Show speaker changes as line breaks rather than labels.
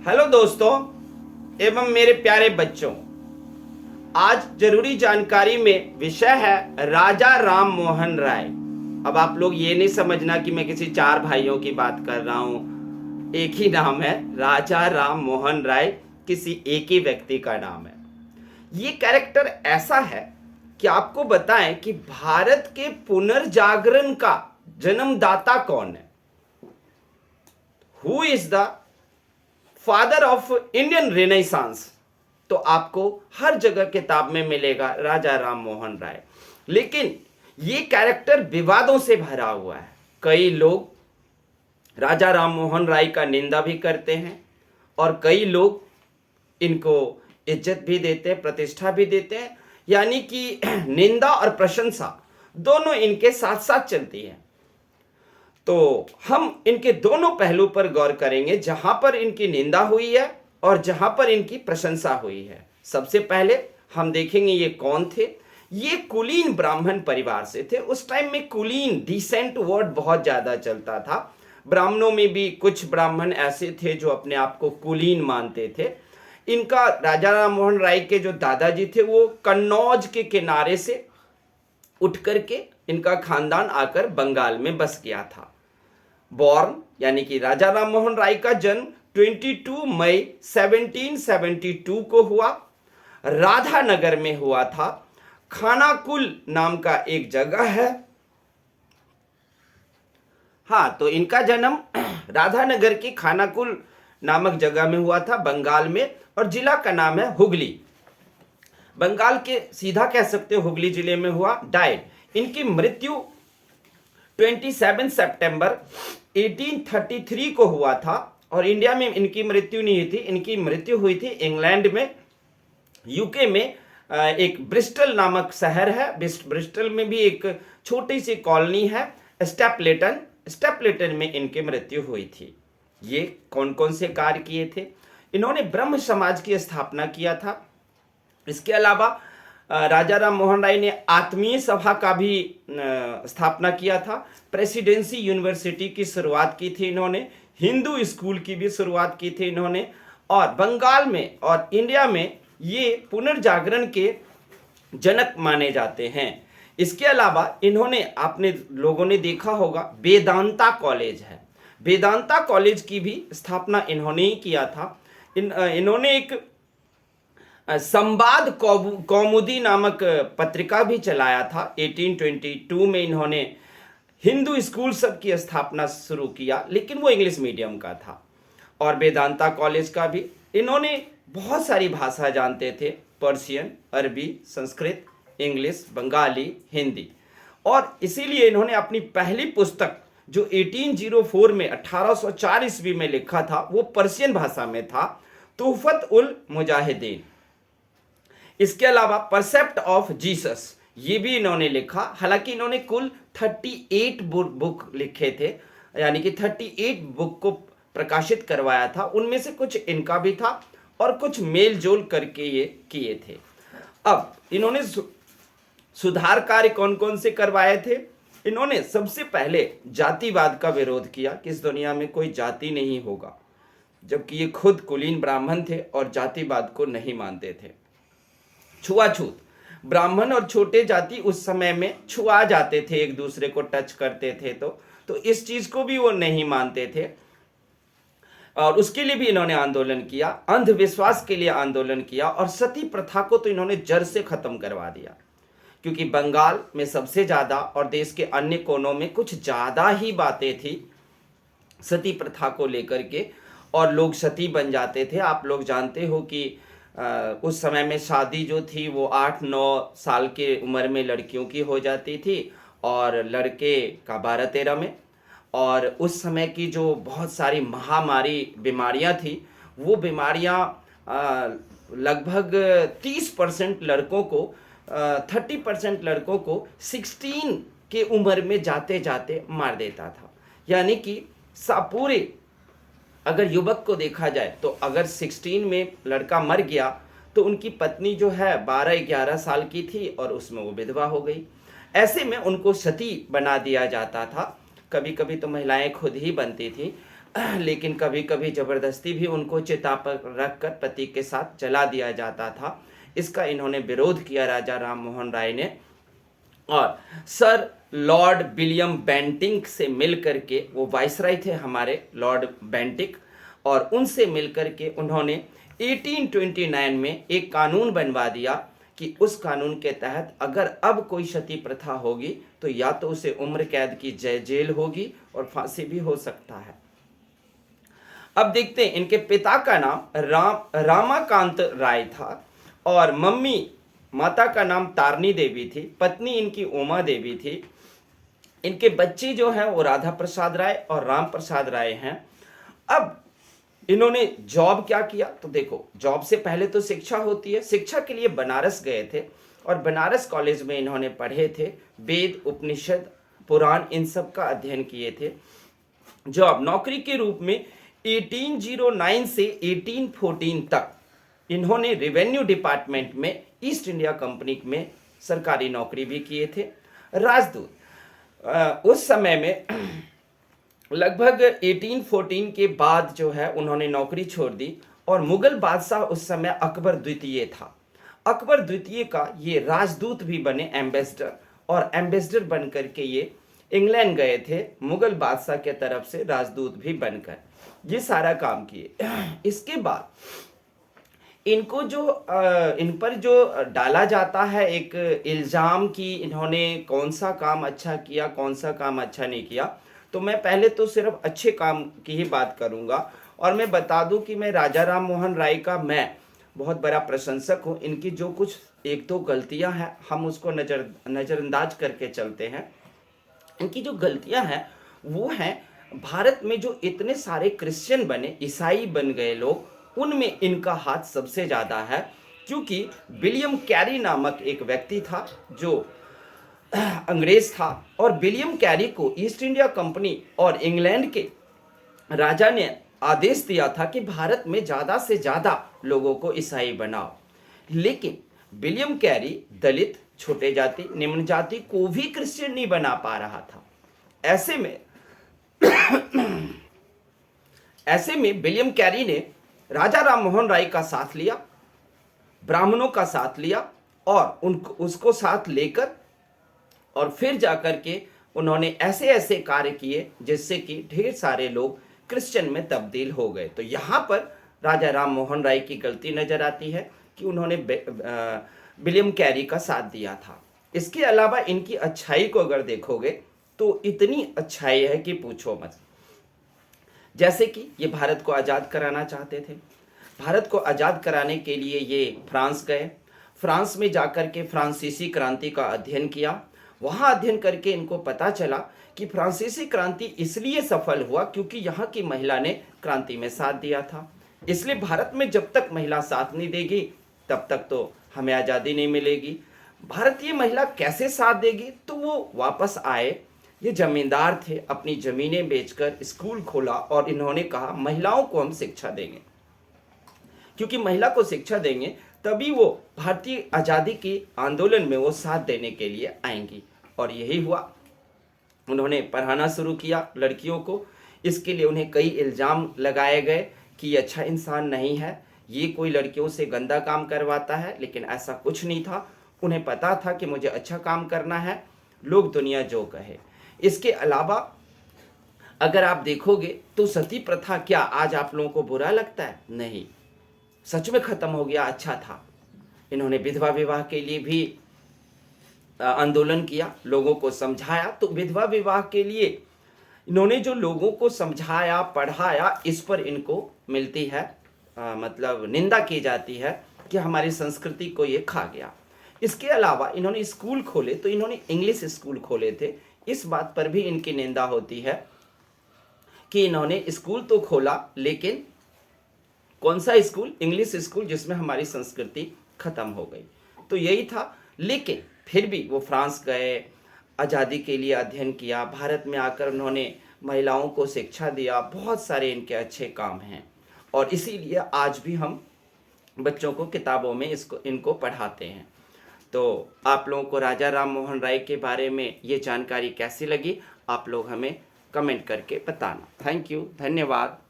Hello दोस्तों एवं मेरे प्यारे बच्चों, आज जरूरी जानकारी में विषय है राजा राम मोहन राय। अब आप लोग ये नहीं समझना कि मैं किसी चार भाइयों की बात कर रहा हूं। एक ही नाम है, राजा राम मोहन राय, किसी एक ही व्यक्ति का नाम है। ये कैरेक्टर ऐसा है कि आपको बताएं कि भारत के पुनर्जागरण का जन्मदाता कौन है। Who is the father of Indian renaissance. तो आपको हर जगह किताब में मिलेगा राजा राम मोहन राय। लेकिन ये कैरेक्टर विवादों से भरा हुआ है। कई लोग राजा राम मोहन राय का निंदा भी करते हैं और कई लोग इनको इज्जत भी देते हैं, प्रतिष्ठा भी देते हैं। यानी कि निंदा और प्रशंसा दोनों इनके साथ साथ चलती है। तो हम इनके दोनों पहलू पर गौर करेंगे, जहां पर इनकी निंदा हुई है और जहां पर इनकी प्रशंसा हुई है। सबसे पहले हम देखेंगे ये कौन थे। ये कुलीन ब्राह्मण परिवार से थे। उस टाइम में कुलीन डिसेंट वर्ड बहुत ज्यादा चलता था। ब्राह्मणों में भी कुछ ब्राह्मण ऐसे थे जो अपने आप को कुलीन मानते थे। इनका राजा राम मोहन राय के जो दादाजी थे वो कन्नौज के किनारे से उठ करके इनका खानदान आकर बंगाल में बस गया था। बॉर्न यानी कि राजा राम मोहन राय का जन्म 22 मई 1772 को हुआ। राधानगर में हुआ था। खानाकुल नाम का एक जगह है। हाँ, तो इनका जन्म राधानगर की खानाकुल नामक जगह में हुआ था, बंगाल में, और जिला का नाम है हुगली। बंगाल के सीधा कह सकते हो हुगली जिले में हुआ। डाइड, इनकी मृत्यु 27 सितंबर 1833 को हुआ था। और इंडिया में इनकी मृत्यु नहीं हुई थी। इनकी मृत्यु हुई थी इंग्लैंड में, यूके में। एक ब्रिस्टल नामक शहर है। ब्रिस्टल में भी एक छोटी सी कॉलोनी है, स्टेपलेटन में इनकी मृत्यु हुई थी। ये कौन कौन से कार्य किए थे? इन्होंने ब्रह्म समाज की स्थापना किया था। इसके अलावा राजा राम मोहन राय ने आत्मीय सभा का भी स्थापना किया था। प्रेसिडेंसी यूनिवर्सिटी की शुरुआत की थी इन्होंने। हिंदू स्कूल की भी शुरुआत की थी इन्होंने। और बंगाल में और इंडिया में ये पुनर्जागरण के जनक माने जाते हैं। इसके अलावा इन्होंने, आपने लोगों ने देखा होगा, वेदांता कॉलेज है, वेदांता कॉलेज की भी स्थापना इन्होंने ही किया था। इन्होंने एक संवाद कौमुदी नामक पत्रिका भी चलाया था। 1822 में इन्होंने हिंदू स्कूल सब की स्थापना शुरू किया, लेकिन वो इंग्लिश मीडियम का था। और वेदांता कॉलेज का भी इन्होंने बहुत सारी भाषा जानते थे, पर्शियन, अरबी, संस्कृत, इंग्लिश, बंगाली, हिंदी। और इसीलिए इन्होंने अपनी पहली पुस्तक जो 1804 में 1804 ईस्वी में लिखा था वो पर्शियन भाषा में था, तोहफत उल मुजाहिदीन। इसके अलावा परसेप्ट ऑफ जीसस ये भी इन्होंने लिखा। हालांकि इन्होंने कुल 38 बुक लिखे थे, यानी कि 38 बुक को प्रकाशित करवाया था। उनमें से कुछ इनका भी था और कुछ मेल जोल करके ये किए थे। अब इन्होंने सुधार कार्य कौन कौन से करवाए थे? इन्होंने सबसे पहले जातिवाद का विरोध किया कि इस दुनिया में कोई जाति नहीं होगा, जबकि ये खुद कुलीन ब्राह्मण थे और जातिवाद को नहीं मानते थे। छुआछूत, ब्राह्मण और छोटे जाति उस समय में छुआ जाते थे, एक दूसरे को टच करते थे, तो इस चीज को भी वो नहीं मानते थे और उसके लिए भी इन्होंने आंदोलन किया। अंधविश्वास के लिए आंदोलन किया और सती प्रथा को तो इन्होंने जड़ से खत्म करवा दिया, क्योंकि बंगाल में सबसे ज्यादा और देश के अन्य कोनों में कुछ ज्यादा ही बातें थी सती प्रथा को लेकर के, और लोग सती बन जाते थे। आप लोग जानते हो कि उस समय में शादी जो थी वो 8-9 साल के उम्र में लड़कियों की हो जाती थी और लड़के का 12-13 में। और उस समय की जो बहुत सारी महामारी बीमारियां थी, वो बीमारियां लगभग 30% लड़कों को 30% लड़कों को 16 के उम्र में जाते जाते मार देता था। यानी कि पूरे, अगर युवक को देखा जाए तो अगर 16 में लड़का मर गया तो उनकी पत्नी जो है 12-11 साल की थी और उसमें वो विधवा हो गई। ऐसे में उनको सती बना दिया जाता था। कभी कभी तो महिलाएं खुद ही बनती थी। लेकिन कभी कभी जबरदस्ती भी उनको चिता पर रखकर पति के साथ जला दिया जाता था। इसका इन्होंने विरोध किया राजा राम मोहन राय ने, और सर लॉर्ड विलियम बेंटिंक से मिल करके, वो वाइसराय थे हमारे लॉर्ड बेंटिक, और उनसे मिल करके उन्होंने 1829 में एक कानून बनवा दिया कि उस कानून के तहत अगर अब कोई सती प्रथा होगी तो या तो उसे उम्र कैद की जेल होगी और फांसी भी हो सकता है। अब देखते हैं, इनके पिता का नाम रामाकांत राय था और माता का नाम तारनी देवी थी, पत्नी इनकी उमा देवी थी। इनके बच्चे जो हैं वो राधा प्रसाद राय और राम प्रसाद राय हैं। अब इन्होंने जॉब क्या किया, तो देखो जॉब से पहले तो शिक्षा होती है। शिक्षा के लिए बनारस गए थे और बनारस कॉलेज में इन्होंने पढ़े थे, वेद उपनिषद पुराण इन सब का अध्ययन किए थे। जॉब नौकरी के रूप में 1809 से 1814 तक इन्होंने रेवेन्यू डिपार्टमेंट में ईस्ट इंडिया कंपनी में सरकारी नौकरी भी किए थे। राजदूत उस समय में लगभग 1814 के बाद जो है उन्होंने नौकरी छोड़ दी और मुगल बादशाह उस समय अकबर द्वितीय था। अकबर द्वितीय का ये राजदूत भी बने, एम्बेसडर, और एम्बेसडर बन करके ये इंग्लैंड गए थे मुगल बादशाह के तरफ से राजदूत भी बनकर, ये सारा काम किए। इसके बाद इनको इन पर जो डाला जाता है एक इल्ज़ाम कि इन्होंने कौन सा काम अच्छा किया कौन सा काम अच्छा नहीं किया, तो मैं पहले तो सिर्फ अच्छे काम की ही बात करूंगा। और मैं बता दूं कि मैं राजा राम मोहन राय का मैं बहुत बड़ा प्रशंसक हूं। इनकी जो कुछ एक दो गलतियां हैं हम उसको नज़रअंदाज करके चलते हैं। इनकी जो गलतियां हैं वो हैं, भारत में जो इतने सारे क्रिश्चियन बने, ईसाई बन गए लोग, उनमें इनका हाथ सबसे ज़्यादा है। क्योंकि विलियम कैरी नामक एक व्यक्ति था जो अंग्रेज था, और विलियम कैरी को ईस्ट इंडिया कंपनी और इंग्लैंड के राजा ने आदेश दिया था कि भारत में ज़्यादा से ज़्यादा लोगों को ईसाई बनाओ। लेकिन विलियम कैरी दलित, छोटे जाति, निम्न जाति को भी क्रिश्चियन नहीं बना पा रहा था। ऐसे में विलियम कैरी ने राजा राम मोहन राय का साथ लिया, ब्राह्मणों का साथ लिया, और उसको साथ लेकर और फिर जाकर के उन्होंने ऐसे ऐसे कार्य किए जिससे कि ढेर सारे लोग क्रिश्चियन में तब्दील हो गए। तो यहाँ पर राजा राम मोहन राय की गलती नजर आती है कि उन्होंने विलियम कैरी का साथ दिया था। इसके अलावा इनकी अच्छाई को अगर देखोगे तो इतनी अच्छाई है कि पूछो मत। जैसे कि ये भारत को आज़ाद कराना चाहते थे। भारत को आज़ाद कराने के लिए ये फ्रांस गए। फ्रांस में जाकर के फ्रांसीसी क्रांति का अध्ययन किया। वहाँ अध्ययन करके इनको पता चला कि फ्रांसीसी क्रांति इसलिए सफल हुआ क्योंकि यहाँ की महिला ने क्रांति में साथ दिया था। इसलिए भारत में जब तक महिला साथ नहीं देगी तब तक तो हमें आज़ादी नहीं मिलेगी। भारतीय महिला कैसे साथ देगी, तो वो वापस आए। ये जमींदार थे, अपनी ज़मीनें बेचकर स्कूल खोला और इन्होंने कहा महिलाओं को हम शिक्षा देंगे, क्योंकि महिला को शिक्षा देंगे तभी वो भारतीय आज़ादी के आंदोलन में वो साथ देने के लिए आएंगी। और यही हुआ। उन्होंने पढ़ाना शुरू किया लड़कियों को। इसके लिए उन्हें कई इल्ज़ाम लगाए गए कि ये अच्छा इंसान नहीं है, ये कोई लड़कियों से गंदा काम करवाता है, लेकिन ऐसा कुछ नहीं था। उन्हें पता था कि मुझे अच्छा काम करना है, लोग दुनिया जो कहे। इसके अलावा अगर आप देखोगे तो सती प्रथा क्या आज आप लोगों को बुरा लगता है? नहीं, सच में खत्म हो गया, अच्छा था। इन्होंने विधवा विवाह के लिए भी आंदोलन किया, लोगों को समझाया। तो विधवा विवाह के लिए इन्होंने जो लोगों को समझाया, पढ़ाया, इस पर इनको मिलती है मतलब निंदा की जाती है कि हमारी संस्कृति को ये खा गया। इसके अलावा इन्होंने स्कूल खोले, तो इन्होंने इंग्लिश स्कूल खोले थे। इस बात पर भी इनकी निंदा होती है कि इन्होंने स्कूल तो खोला, लेकिन कौन सा स्कूल? इंग्लिश स्कूल, जिसमें हमारी संस्कृति खत्म हो गई। तो यही था। लेकिन फिर भी वो फ्रांस गए, आज़ादी के लिए अध्ययन किया। भारत में आकर उन्होंने महिलाओं को शिक्षा दिया। बहुत सारे इनके अच्छे काम हैं और इसीलिए आज भी हम बच्चों को किताबों में इनको पढ़ाते हैं। तो आप लोगों को राजा राम मोहन राय के बारे में ये जानकारी कैसी लगी, आप लोग हमें कमेंट करके बताना। थैंक यू, धन्यवाद।